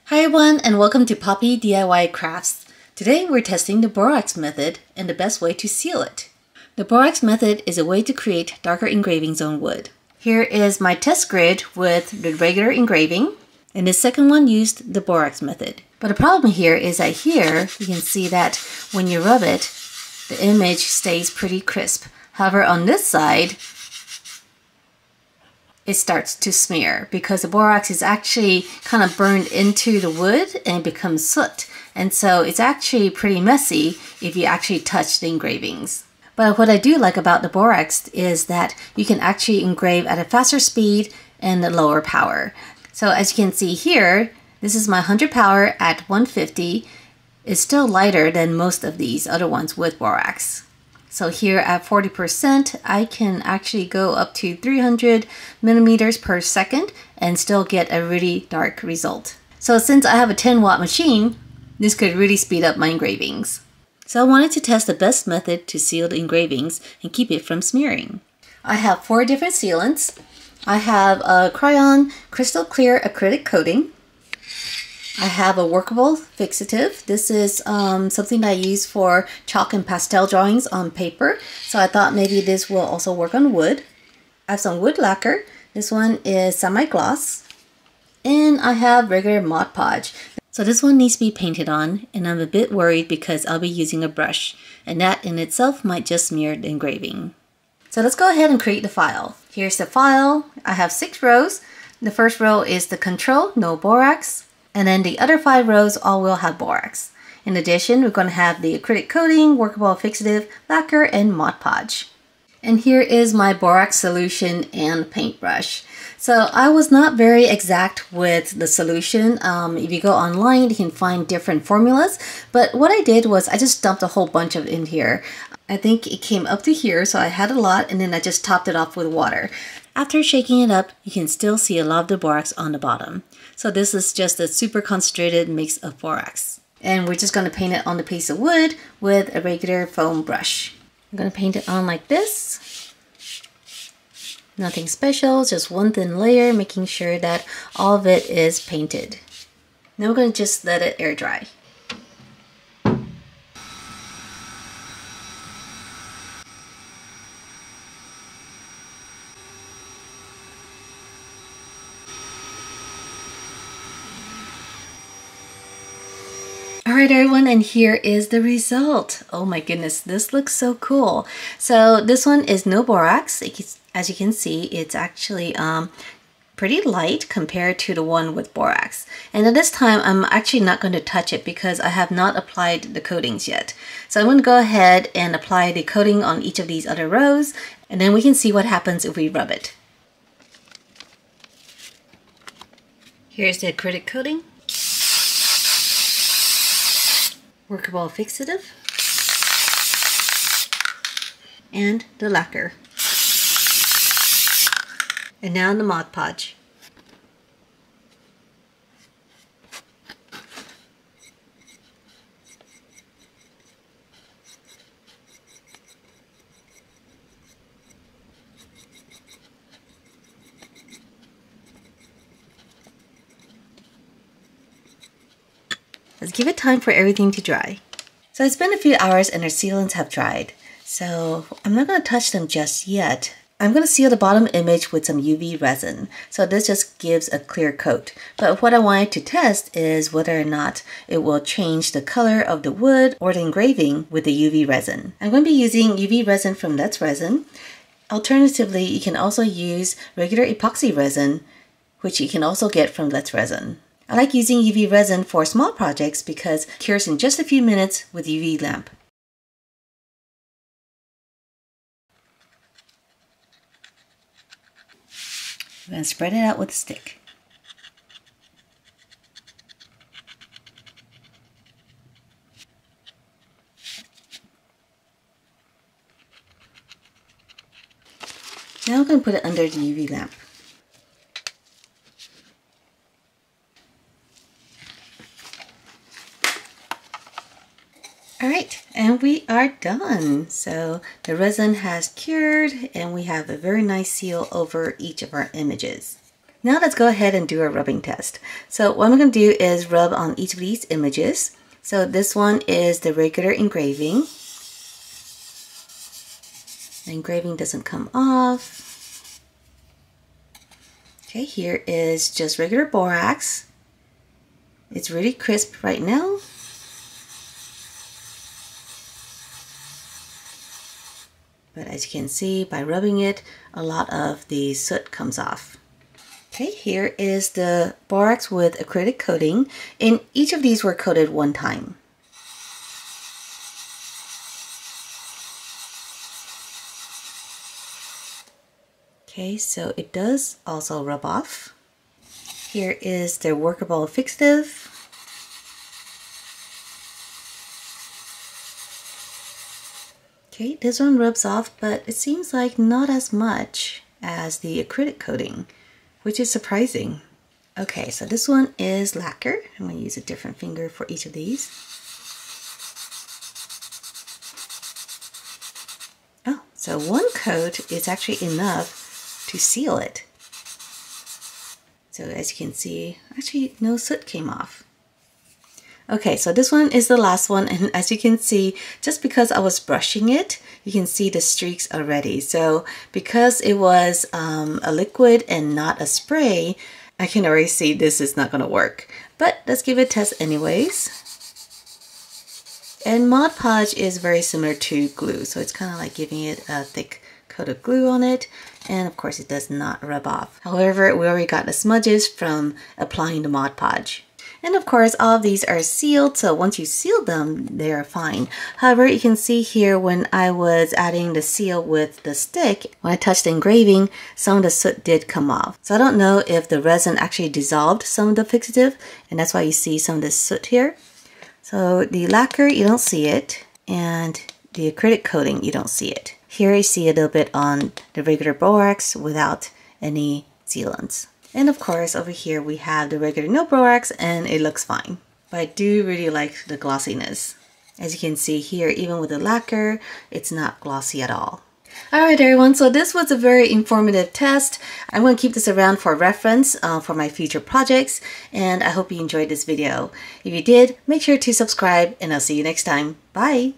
Hi everyone, and welcome to Poppy DIY Crafts. Today we're testing the Borax method and the best way to seal it. The Borax method is a way to create darker engravings on wood. Here is my test grid with the regular engraving, and the second one used the Borax method. But the problem here is that here you can see that when you rub it, the image stays pretty crisp. However, on this side, it starts to smear because the borax is actually kind of burned into the wood and it becomes soot. And so it's actually pretty messy if you actually touch the engravings. But what I do like about the borax is that you can actually engrave at a faster speed and a lower power. So as you can see here, this is my 100 power at 150. It's still lighter than most of these other ones with borax. So here at 40%, I can actually go up to 300 millimeters per second and still get a really dark result. So since I have a 10-watt machine, this could really speed up my engravings. So I wanted to test the best method to seal the engravings and keep it from smearing. I have 4 different sealants. I have a Crayon Crystal Clear Acrylic Coating. I have a workable fixative. This is something that I use for chalk and pastel drawings on paper. So I thought maybe this will also work on wood. I have some wood lacquer. This one is semi-gloss. And I have regular Mod Podge. So this one needs to be painted on, and I'm a bit worried because I'll be using a brush, and that in itself might just smear the engraving. So let's go ahead and create the file. Here's the file. I have 6 rows. The first row is the control, no borax. And then the other 5 rows all will have borax. In addition, we're going to have the acrylic coating, workable fixative, lacquer, and Mod Podge. And here is my borax solution and paintbrush. So I was not very exact with the solution. If you go online, you can find different formulas. But what I did was I just dumped a whole bunch of it in here. I think it came up to here, so I had a lot, and then I just topped it off with water. After shaking it up, you can still see a lot of the borax on the bottom. So this is just a super concentrated mix of borax. And we're just going to paint it on the piece of wood with a regular foam brush. I'm going to paint it on like this. Nothing special, just one thin layer, making sure that all of it is painted. Now we're going to just let it air dry. Alright everyone, and here is the result. Oh my goodness, this looks so cool. So this one is no borax. As you can see, it's actually pretty light compared to the one with borax. And at this time, I'm actually not going to touch it because I have not applied the coatings yet. So I'm going to go ahead and apply the coating on each of these other rows, and then we can see what happens if we rub it. Here's the acrylic coating. Workable fixative, and the lacquer. And now the Mod Podge. Let's give it time for everything to dry. So it's been a few hours and our sealants have dried. So I'm not going to touch them just yet. I'm going to seal the bottom image with some UV resin. So this just gives a clear coat. But what I wanted to test is whether or not it will change the color of the wood or the engraving with the UV resin. I'm going to be using UV resin from Resin. Alternatively, you can also use regular epoxy resin, which you can also get from Resin. I like using UV resin for small projects because it cures in just a few minutes with UV lamp. I'm going to spread it out with a stick. Now I'm going to put it under the UV lamp. Alright, and we are done. So the resin has cured and we have a very nice seal over each of our images. Now let's go ahead and do a rubbing test. So what I'm going to do is rub on each of these images. So this one is the regular engraving. The engraving doesn't come off. Okay, here is just regular borax. It's really crisp right now. But as you can see, by rubbing it, a lot of the soot comes off. Okay, here is the borax with acrylic coating, and each of these were coated one time. Okay, so it does also rub off. Here is the workable fixative. Okay, this one rubs off, but it seems like not as much as the acrylic coating, which is surprising. Okay, so this one is lacquer. I'm going to use a different finger for each of these. Oh, so one coat is actually enough to seal it. So as you can see, actually no soot came off. Okay, so this one is the last one, and as you can see, just because I was brushing it, you can see the streaks already. So because it was a liquid and not a spray, I can already see this is not going to work. But let's give it a test anyways. And Mod Podge is very similar to glue, so it's kind of like giving it a thick coat of glue on it, and of course it does not rub off. However, we already got the smudges from applying the Mod Podge. And of course, all of these are sealed, so once you seal them, they are fine. However, you can see here when I was adding the seal with the stick, when I touched the engraving, some of the soot did come off. So I don't know if the resin actually dissolved some of the fixative, and that's why you see some of this soot here. So the lacquer, you don't see it, and the acrylic coating, you don't see it. Here I see a little bit on the regular borax without any sealants. And of course, over here we have the regular no borax, and it looks fine. But I do really like the glossiness. As you can see here, even with the lacquer, it's not glossy at all. Alright everyone, so this was a very informative test. I'm going to keep this around for reference for my future projects, and I hope you enjoyed this video. If you did, make sure to subscribe, and I'll see you next time. Bye!